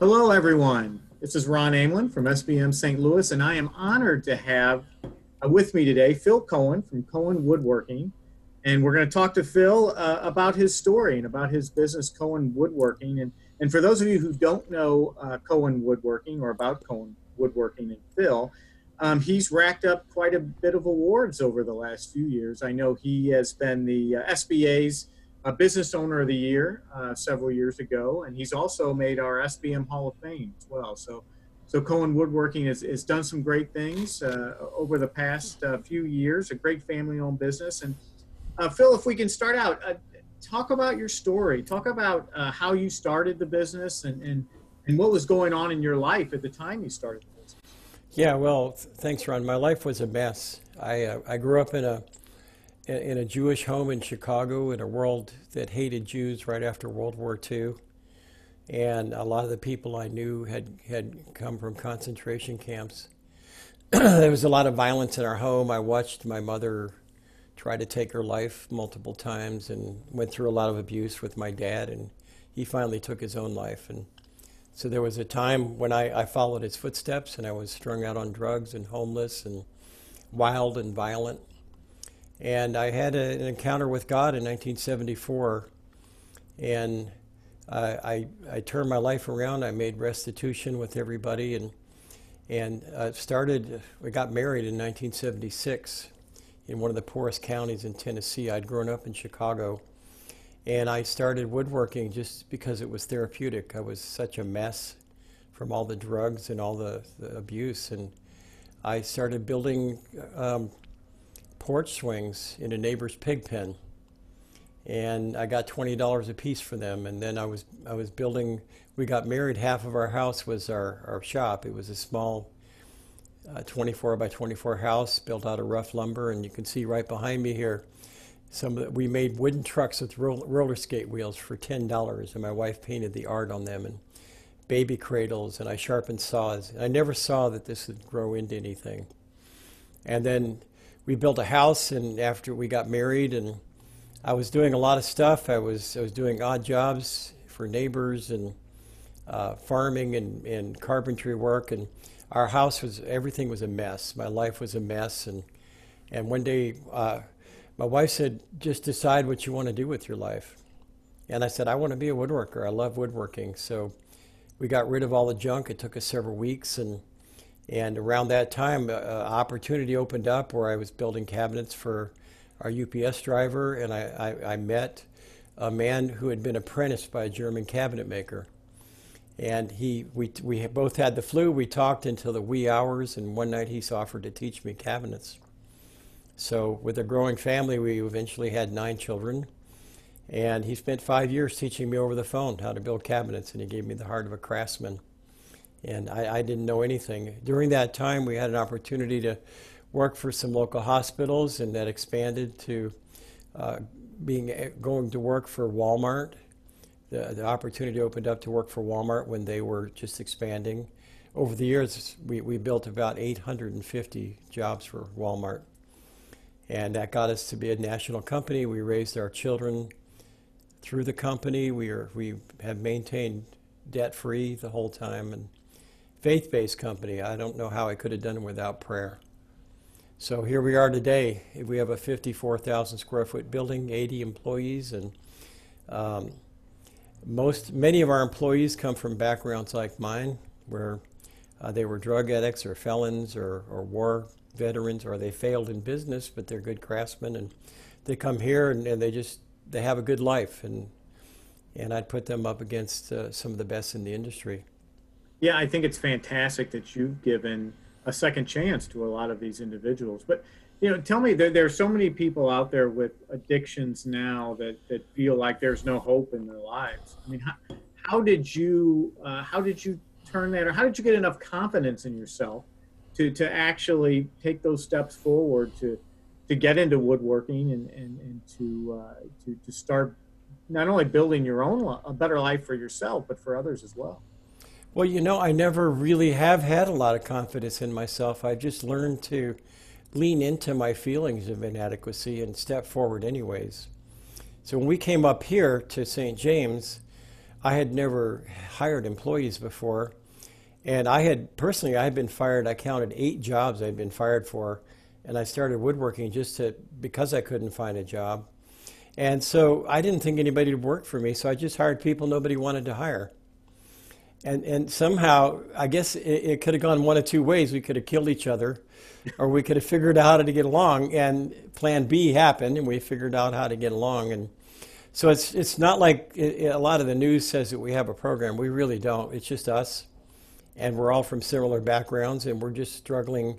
Hello, everyone. This is Ron Amlin from SBM St. Louis, and I am honored to have with me today Phil Cohen from Cohen Woodworking. And we're going to talk to Phil about his story and about his business, Cohen Woodworking. And for those of you who don't know Cohen Woodworking or about Cohen Woodworking and Phil, he's racked up quite a bit of awards over the last few years. I know he has been the SBA's Business Owner of the Year several years ago, and he's also made our SBM Hall of Fame as well. So Cohen Woodworking has done some great things over the past few years, a great family-owned business. And Phil, if we can start out, talk about your story. Talk about how you started the business and what was going on in your life at the time you started the business. Yeah, well, thanks, Ron. My life was a mess. I grew up in a Jewish home in Chicago in a world that hated Jews right after World War II. And a lot of the people I knew had come from concentration camps. There was a lot of violence in our home. I watched my mother try to take her life multiple times and went through a lot of abuse with my dad, and he finally took his own life. And so there was a time when I followed his footsteps, and I was strung out on drugs and homeless and wild and violent. And I had an encounter with God in 1974, and I turned my life around. I made restitution with everybody, and we got married in 1976 in one of the poorest counties in Tennessee. I'd grown up in Chicago, and I started woodworking just because it was therapeutic. I was such a mess from all the drugs and all the abuse, and I started building porch swings in a neighbor's pig pen, and I got $20 a piece for them. And then I was building. We got married. Half of our house was our shop. It was a small 24 by 24 house built out of rough lumber, and you can see right behind me here we made wooden trucks with roller skate wheels for $10, and my wife painted the art on them, and baby cradles, and I sharpened saws. I never saw that this would grow into anything. And then we built a house, and after we got married, and I was doing a lot of stuff. I was doing odd jobs for neighbors and farming and carpentry work, and our house everything was a mess. My life was a mess, and one day my wife said, "Just decide what you want to do with your life." And I said, "I want to be a woodworker. I love woodworking." So we got rid of all the junk. It took us several weeks, and around that time, an opportunity opened up where I was building cabinets for our UPS driver, and I met a man who had been apprenticed by a German cabinet maker. And we both had the flu. We talked until the wee hours, and one night he offered to teach me cabinets. So with a growing family, we eventually had 9 children. And he spent 5 years teaching me over the phone how to build cabinets, and he gave me the heart of a craftsman. And I didn't know anything. During that time, we had an opportunity to work for some local hospitals, and that expanded to going to work for Walmart. The opportunity opened up to work for Walmart when they were just expanding. Over the years, we built about 850 jobs for Walmart. And that got us to be a national company. We raised our children through the company. We have maintained debt-free the whole time, and faith-based company. I don't know how I could have done it without prayer. So here we are today. We have a 54,000 square foot building, 80 employees, and many of our employees come from backgrounds like mine, where they were drug addicts or felons or war veterans, or they failed in business, but they're good craftsmen, and they come here and they have a good life, and I'd put them up against some of the best in the industry. Yeah, I think it's fantastic that you've given a second chance to a lot of these individuals. But tell me, there are so many people out there with addictions now that feel like there's no hope in their lives. I mean, how did you turn that, or how did you get enough confidence in yourself to actually take those steps forward to get into woodworking and to start not only building your own a better life for yourself, but for others as well? Well, I never really have had a lot of confidence in myself. I've just learned to lean into my feelings of inadequacy and step forward anyways. So when we came up here to St. James, I had never hired employees before. And I had personally, I had been fired. I counted 8 jobs I'd been fired for. And I started woodworking because I couldn't find a job. And so I didn't think anybody would work for me. So I just hired people nobody wanted to hire. And somehow, I guess it could have gone one of two ways. We could have killed each other, or we could have figured out how to get along. And plan B happened, and we figured out how to get along. And so it's not like a lot of the news says that we have a program. We really don't. It's just us. And we're all from similar backgrounds, and we're just struggling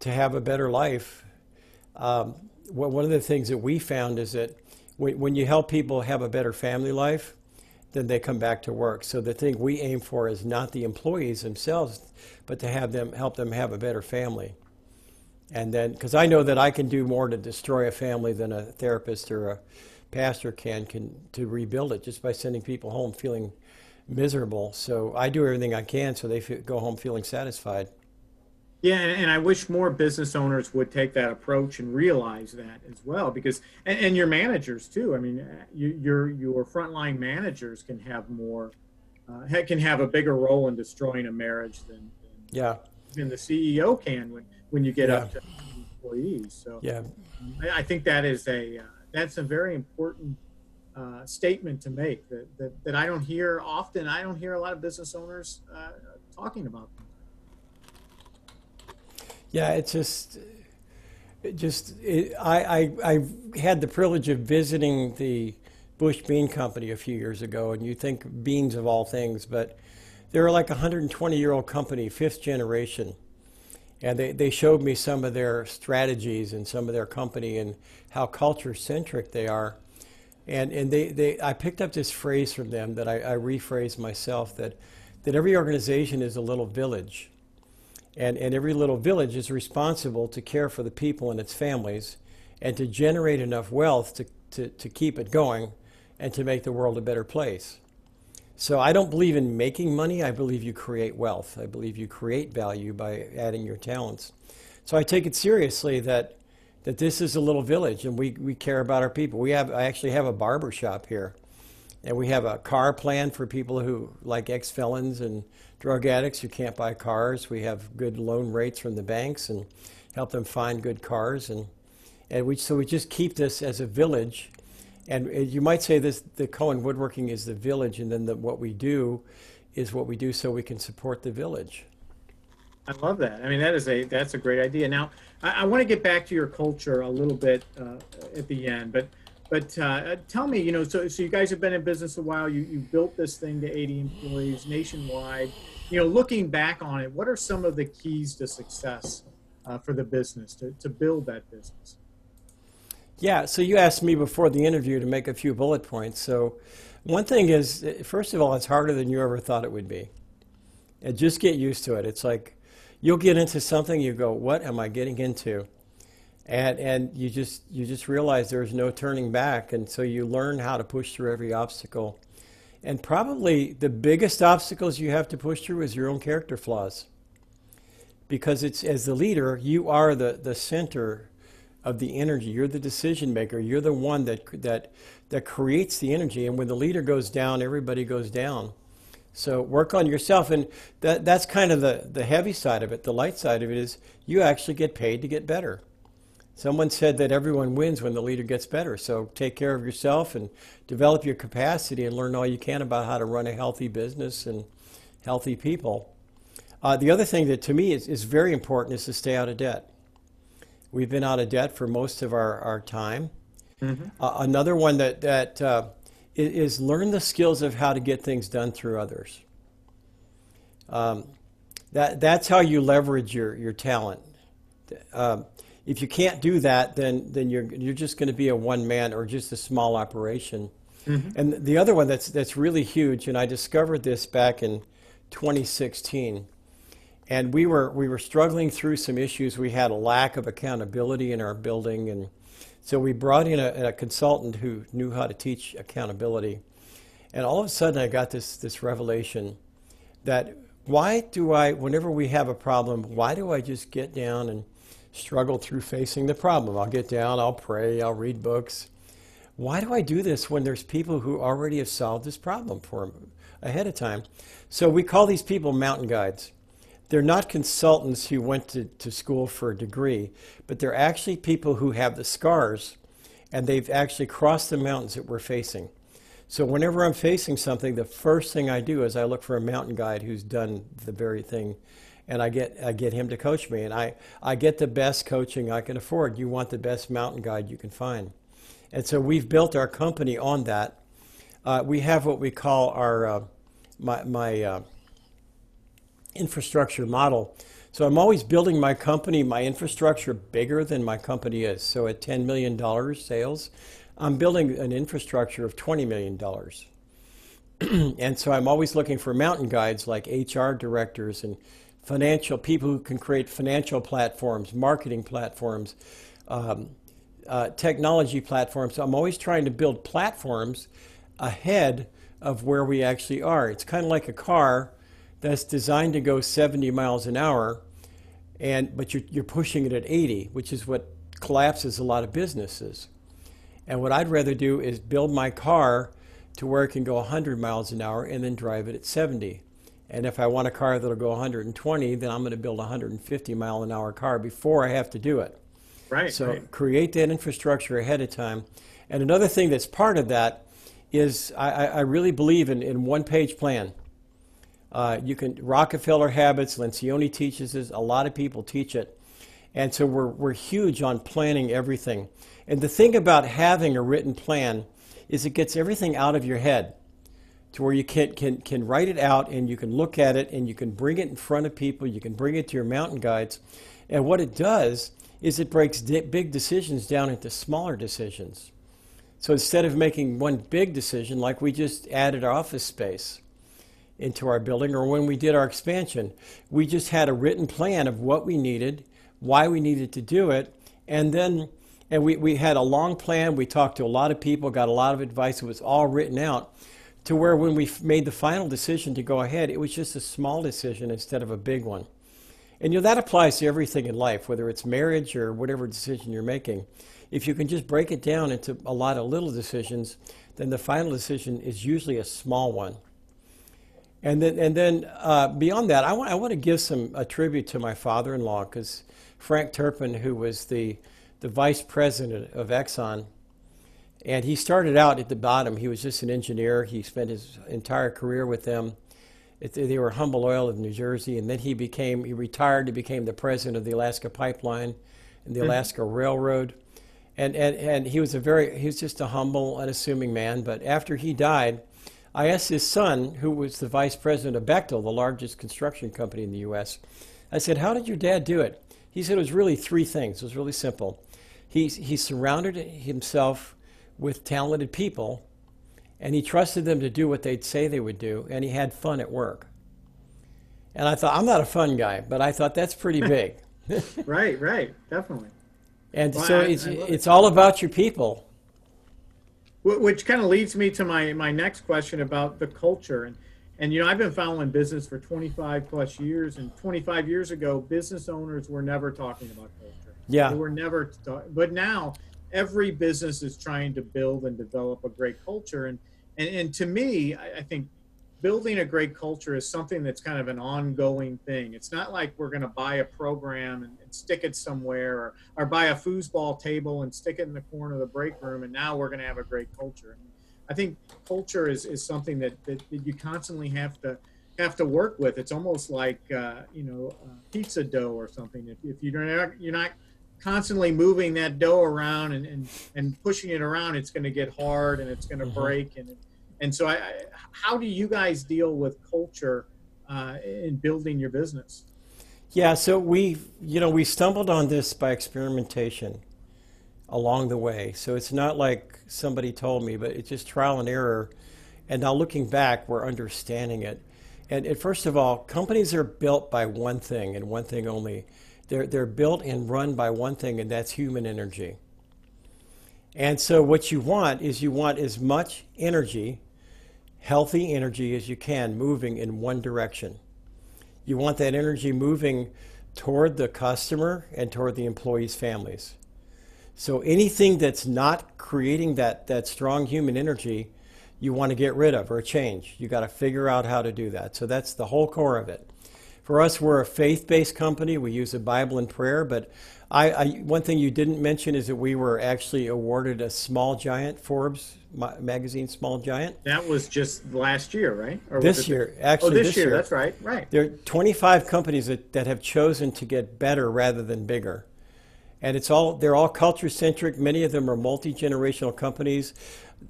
to have a better life. One of the things that we found is that when you help people have a better family life, then they come back to work. So the thing we aim for is not the employees themselves, but to help them have a better family. And then, because I know that I can do more to destroy a family than a therapist or a pastor can to rebuild it just by sending people home feeling miserable. So I do everything I can so they go home feeling satisfied. Yeah, and I wish more business owners would take that approach and realize that as well, because and your managers too. I mean, your frontline managers can have more, can have a bigger role in destroying a marriage than Yeah. even the CEO can when you get Yeah. up to employees. So Yeah. I think that's a very important statement to make that I don't hear often. I don't hear a lot of business owners talking about. Yeah, I had the privilege of visiting the Bush Bean Company a few years ago, and you think beans of all things, but they're like a 120-year-old company, 5th generation. And they showed me some of their strategies and some of their company and how culture-centric they are. And I picked up this phrase from them that I rephrased myself, that every organization is a little village. And every little village is responsible to care for the people and its families and to generate enough wealth to keep it going and to make the world a better place. So I don't believe in making money. I believe you create wealth. I believe you create value by adding your talents. So I take it seriously that this is a little village and we care about our people. I actually have a barber shop here. And we have a car plan for people who, like ex-felons and drug addicts who can't buy cars. We have good loan rates from the banks and help them find good cars. So we just keep this as a village. And you might say the Cohen Woodworking is the village, and then what we do is what we do so we can support the village. I love that. I mean, that's a great idea. Now, I want to get back to your culture a little bit at the end, but tell me, so you guys have been in business a while. You built this thing to 80 employees nationwide. Looking back on it, what are some of the keys to success for the business to build that business? Yeah, so you asked me before the interview to make a few bullet points. So one thing is, first of all, it's harder than you ever thought it would be. And just get used to it. It's like you'll get into something, you go, what am I getting into? And you just realize there's no turning back. And so you learn how to push through every obstacle. And probably the biggest obstacles you have to push through is your own character flaws. Because as the leader, you are the center of the energy. You're the decision maker. You're the one that creates the energy. And when the leader goes down, everybody goes down. So work on yourself. And that's kind of the heavy side of it. The light side of it is you actually get paid to get better. Someone said that everyone wins when the leader gets better. So take care of yourself and develop your capacity and learn all you can about how to run a healthy business and healthy people. The other thing that to me is very important is to stay out of debt. We've been out of debt for most of our time. Mm-hmm. Another one that is learn the skills of how to get things done through others. That's how you leverage your talent. If you can't do that, then you're just going to be a one-man or just a small operation. Mm-hmm. And the other one that's really huge, and I discovered this back in 2016, and we were struggling through some issues. We had a lack of accountability in our building, and so we brought in a consultant who knew how to teach accountability. And all of a sudden, I got this revelation that whenever we have a problem, why do I just get down and struggle through facing the problem? I'll get down, I'll pray, I'll read books. why do I do this when there's people who already have solved this problem for them ahead of time? So we call these people mountain guides. They're not consultants who went to school for a degree, but they're actually people who have the scars and they've actually crossed the mountains that we're facing. So whenever I'm facing something, the first thing I do is I look for a mountain guide who's done the very thing, and I get him to coach me. And I get the best coaching I can afford. You want the best mountain guide you can find. And so we've built our company on that. We have what we call our my infrastructure model. So I'm always building my company, my infrastructure bigger than my company is. So at $10 million sales, I'm building an infrastructure of $20 million. And so I'm always looking for mountain guides like HR directors and financial people who can create financial platforms, marketing platforms, technology platforms. So I'm always trying to build platforms ahead of where we actually are. It's kind of like a car that's designed to go 70 miles an hour, but you're pushing it at 80, which is what collapses a lot of businesses. And what I'd rather do is build my car to where it can go 100 miles an hour and then drive it at 70. And if I want a car that'll go 120, then I'm going to build a 150 mile an hour car before I have to do it. Right. So right. create that infrastructure ahead of time. And another thing that's part of that is I really believe in one-page plan. Rockefeller Habits, Lencioni teaches this, a lot of people teach it. And so we're huge on planning everything. And the thing about having a written plan is it gets everything out of your head to where you can write it out and you can look at it and you can bring it in front of people, you can bring it to your mountain guides. And what it does is it breaks big decisions down into smaller decisions. So instead of making one big decision, like we just added our office space into our building, or when we did our expansion, we just had a written plan of what we needed, why we needed to do it, and we had a long plan. We talked to a lot of people, got a lot of advice. It was all written out to where when we made the final decision to go ahead, it was just a small decision instead of a big one. And that applies to everything in life, whether it's marriage or whatever decision you're making. If you can just break it down into a lot of little decisions, then the final decision is usually a small one. And then beyond that, I want to give a tribute to my father-in-law, because Frank Turpin, who was the vice president of Exxon, and he started out at the bottom. He was just an engineer. He spent his entire career with them. They were Humble Oil of New Jersey, and then he retired. He became the president of the Alaska Pipeline and the Alaska Railroad. And he was just a humble, unassuming man. But after he died, I asked his son, who was the vice president of Bechtel, the largest construction company in the U.S., I said, "How did your dad do it?" He said it was really three things. It was really simple. He surrounded himself with talented people, and he trusted them to do what they'd say they would do, and he had fun at work. And I thought, I'm not a fun guy, but I thought that's pretty big. Right, definitely. And Well, so it's all about your people. Which kind of leads me to my next question about the culture. And I've been following business for 25 plus years, and 25 years ago, business owners were never talking about culture. Yeah. They were never, but now every business is trying to build and develop a great culture. And to me, I think building a great culture is something that's kind of an ongoing thing. It's not like we're going to buy a program and stick it somewhere, or buy a foosball table and stick it in the corner of the break room, and now we're going to have a great culture. I think culture is something that you constantly have to work with. It's almost like pizza dough or something. If you're not constantly moving that dough around and pushing it around, it's going to get hard and it's going to break. And so how do you guys deal with culture in building your business? Yeah, so we stumbled on this by experimentation along the way. So it's not like somebody told me, but it's just trial and error. And now looking back, we're understanding it. And first of all, companies are built by one thing and one thing only. They're built and run by one thing, and that's human energy. And so what you want is as much energy, healthy energy as you can, moving in one direction. You want that energy moving toward the customer and toward the employees' families. So anything that's not creating that strong human energy, you want to get rid of or change. You got to figure out how to do that. So that's the whole core of it. For us, we're a faith-based company. We use the Bible and prayer, but one thing you didn't mention is that we were actually awarded a Small Giant, Forbes magazine Small Giant. That was just last year, right? Or This year, actually. Oh, this year, that's right, right. There are 25 companies that have chosen to get better rather than bigger. And they're all culture-centric. Many of them are multi-generational companies.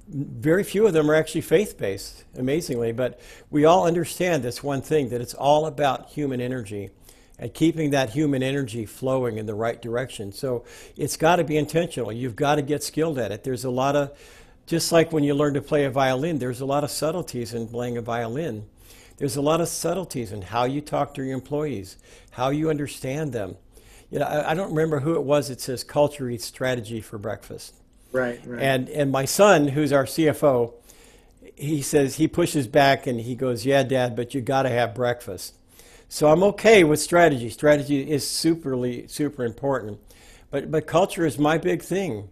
Very few of them are actually faith-based, amazingly. But we all understand this one thing, that it's all about human energy and keeping that human energy flowing in the right direction. So it's got to be intentional. You've got to get skilled at it. There's a lot of, just like when you learn to play a violin, there's a lot of subtleties in playing a violin. There's a lot of subtleties in how you talk to your employees, how you understand them. You know, I don't remember who it was that says culture eats strategy for breakfast. Right, right. And my son, who's our CFO, he says, he pushes back and he goes, yeah, Dad, but you got to have breakfast. So I'm okay with strategy. Strategy is super important. But culture is my big thing.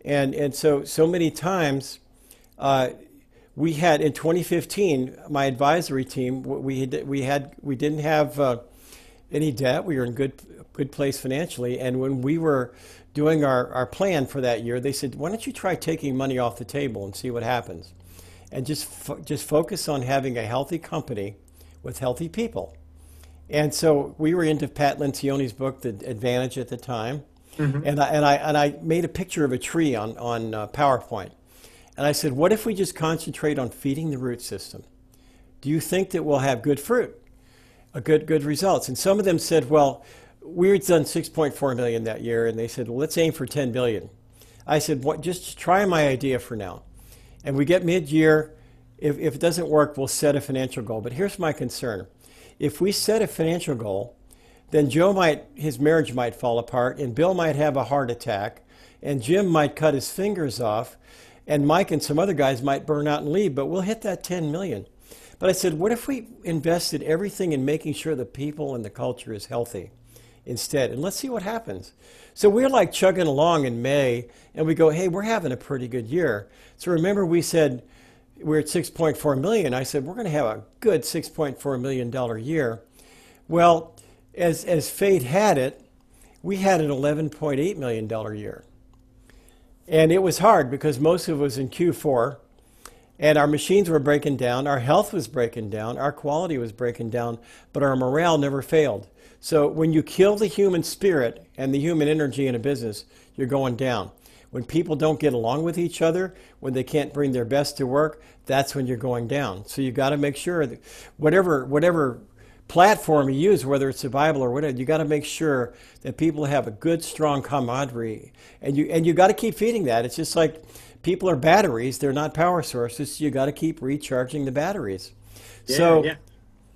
And so many times, we had in 2015, my advisory team, we didn't have any debt. We were in good place financially. And when we were doing our plan for that year, they said, why don't you try taking money off the table and see what happens? And just focus on having a healthy company with healthy people. And so we were into Pat Lencioni's book, The Advantage, at the time. Mm-hmm. And I made a picture of a tree on PowerPoint. And I said, what if we just concentrate on feeding the root system? Do you think that we'll have good fruit, good results? And some of them said, well, we had done 6.4 million that year. And they said, well, let's aim for 10 billion. I said, just try my idea for now. And we get mid-year. If it doesn't work, we'll set a financial goal. But here's my concern. If we set a financial goal, then his marriage might fall apart, and Bill might have a heart attack, and Jim might cut his fingers off, and Mike and some other guys might burn out and leave, but we'll hit that 10 million. But I said, what if we invested everything in making sure the people and the culture is healthy instead? And let's see what happens. So we're like chugging along in May, and we go, hey, we're having a pretty good year. So remember we said, we're at 6.4 million. I said, we're going to have a good $6.4 million year. Well, as fate had it, we had an $11.8 million year. And it was hard because most of it was in Q4, and our machines were breaking down, our health was breaking down, our quality was breaking down, but our morale never failed. So when you kill the human spirit and the human energy in a business, you're going down. When people don't get along with each other, when they can't bring their best to work, that's when you're going down. So you've got to make sure that whatever platform you use, whether it's the Bible or whatever, you got to make sure that people have a good, strong camaraderie. And you got to keep feeding that. It's just like people are batteries. They're not power sources. So you got to keep recharging the batteries. Yeah.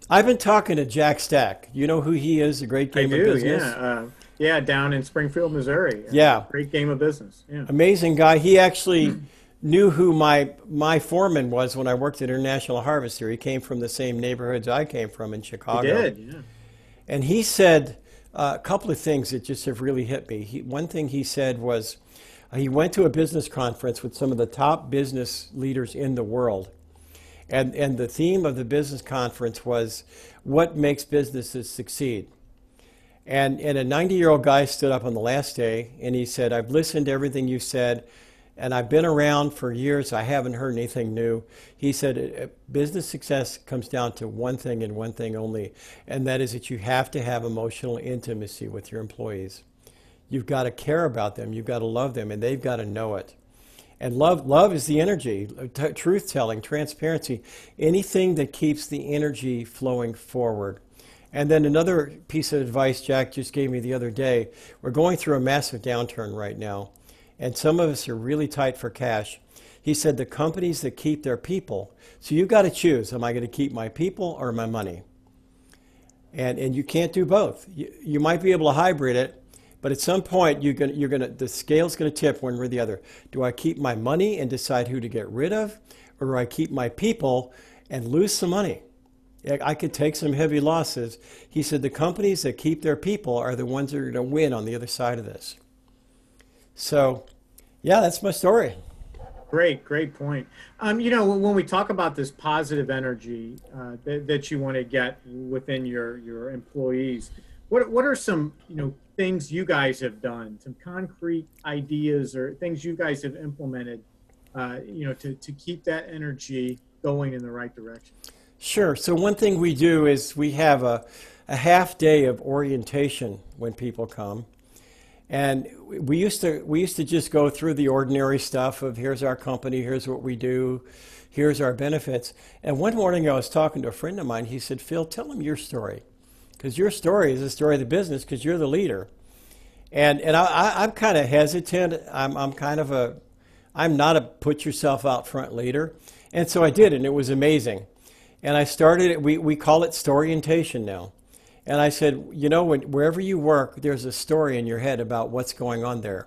I've been talking to Jack Stack. You know who he is, a great game of business? Yeah, down in Springfield, Missouri. Yeah. Great game of business. Yeah. Amazing guy. He actually knew who my foreman was when I worked at International Harvester. He came from the same neighborhoods I came from in Chicago. He did, yeah. And he said a couple of things that just have really hit me. One thing he said was he went to a business conference with some of the top business leaders in the world. And the theme of the business conference was what makes businesses succeed. And a 90-year-old guy stood up on the last day, and he said, I've listened to everything you said, and I've been around for years. I haven't heard anything new. He said, business success comes down to one thing and one thing only, and that is that you have to have emotional intimacy with your employees. You've got to care about them. You've got to love them, and they've got to know it. And love is the energy, truth-telling, transparency, anything that keeps the energy flowing forward. And then another piece of advice Jack just gave me the other day, we're going through a massive downturn right now, and some of us are really tight for cash. He said the companies that keep their people, so you've got to choose, am I going to keep my people or my money? And you can't do both. You might be able to hybrid it, but at some point the scale's going to tip one way or the other. Do I keep my money and decide who to get rid of, or do I keep my people and lose some money? I could take some heavy losses. He said the companies that keep their people are the ones that are going to win on the other side of this. So, yeah, that's my story. Great point. When we talk about this positive energy that you want to get within your employees, what are some things you guys have done, some concrete ideas or things you guys have implemented, to keep that energy going in the right direction? Sure. So one thing we do is we have a half day of orientation when people come. And we used to just go through the ordinary stuff of here's our company, here's what we do, here's our benefits. And one morning I was talking to a friend of mine. He said, "Phil, tell them your story, because your story is the story of the business because you're the leader." I'm kind of hesitant. I'm not a put yourself out front leader. And so I did, and it was amazing. And I started it. We call it storyintation now. And I said, wherever you work, there's a story in your head about what's going on there.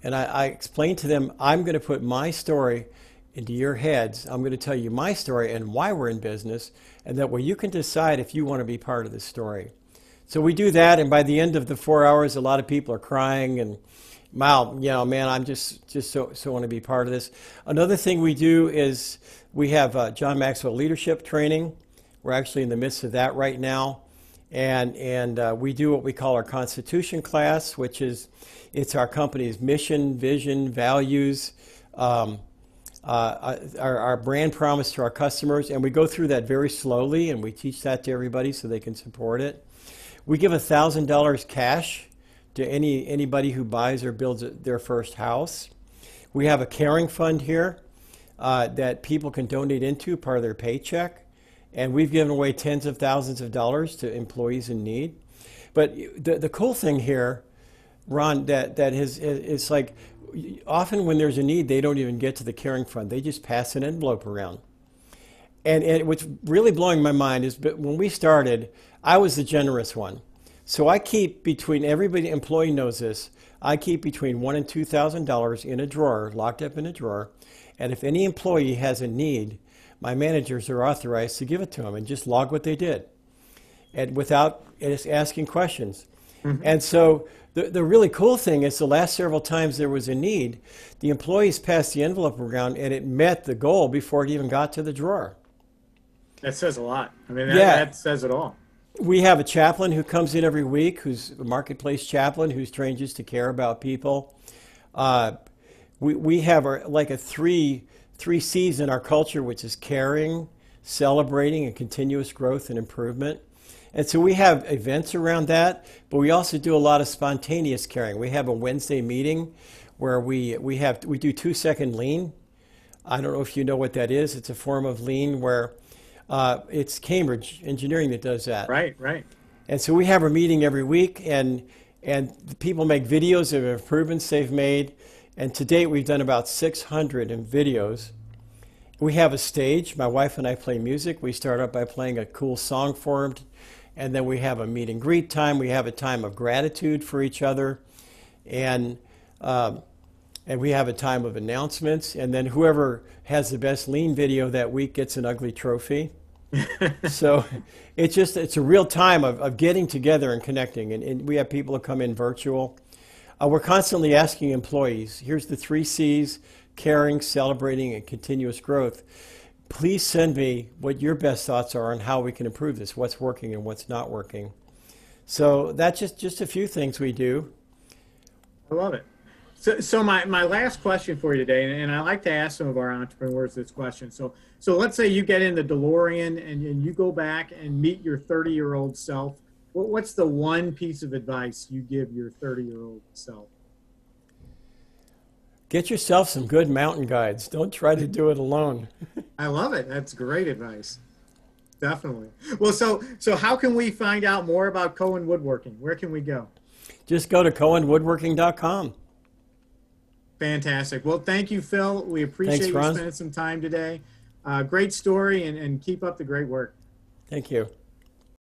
And I explained to them, I'm going to put my story into your heads. I'm going to tell you my story and why we're in business, and that way you can decide if you want to be part of the story. So we do that, and by the end of the 4 hours, a lot of people are crying and, wow, man, I'm just so want to be part of this. Another thing we do is we have John Maxwell leadership training. We're actually in the midst of that right now. And we do what we call our Constitution class, which is it's our company's mission, vision, values, our brand promise to our customers, and we go through that very slowly, and we teach that to everybody so they can support it. We give $1,000 cash to anybody who buys or builds their first house. We have a caring fund here that people can donate into, part of their paycheck. And we've given away tens of thousands of dollars to employees in need. But the cool thing here, Ron, that is it's like often when there's a need, they don't even get to the caring fund. They just pass an envelope around. And what's really blowing my mind is, but when we started, I was the generous one. So I keep between everybody, employee knows this, I keep between $1,000 and $2,000 in a drawer, locked up in a drawer. And if any employee has a need, my managers are authorized to give it to them and just log what they did, and without asking questions. Mm-hmm. And so the really cool thing is the last several times there was a need, the employees passed the envelope around and it met the goal before it even got to the drawer. That says a lot. I mean, that says it all. We have a chaplain who comes in every week, who's a marketplace chaplain, who's trained just to care about people. We have like a three C's in our culture, which is caring, celebrating, and continuous growth and improvement. And so we have events around that, but we also do a lot of spontaneous caring. We have a Wednesday meeting where we do 2-second lean. I don't know if you know what that is. It's a form of lean where it's Cambridge Engineering that does that. Right. And so we have a meeting every week, and people make videos of improvements they've made. And to date, we've done about 600 videos. We have a stage. My wife and I play music. We start out by playing a cool song for them. And then we have a meet and greet time. We have a time of gratitude for each other. And we have a time of announcements. And then whoever has the best lean video that week gets an ugly trophy. So it's a real time of getting together and connecting. And we have people who come in virtual. We're constantly asking employees, here's the 3 C's, caring, celebrating, and continuous growth. Please send me what your best thoughts are on how we can improve this, what's working and what's not working. So that's just a few things we do. I love it. So my last question for you today, and I like to ask some of our entrepreneurs this question. So let's say you get in the DeLorean and you go back and meet your 30-year-old self. What's the one piece of advice you give your 30-year-old self? Get yourself some good mountain guides. Don't try to do it alone. I love it. That's great advice. Definitely. Well, so how can we find out more about Cohen Woodworking? Where can we go? Just go to cohenwoodworking.com. Fantastic. Well, thank you, Phil. We appreciate you spending some time today. Great story, and keep up the great work. Thank you.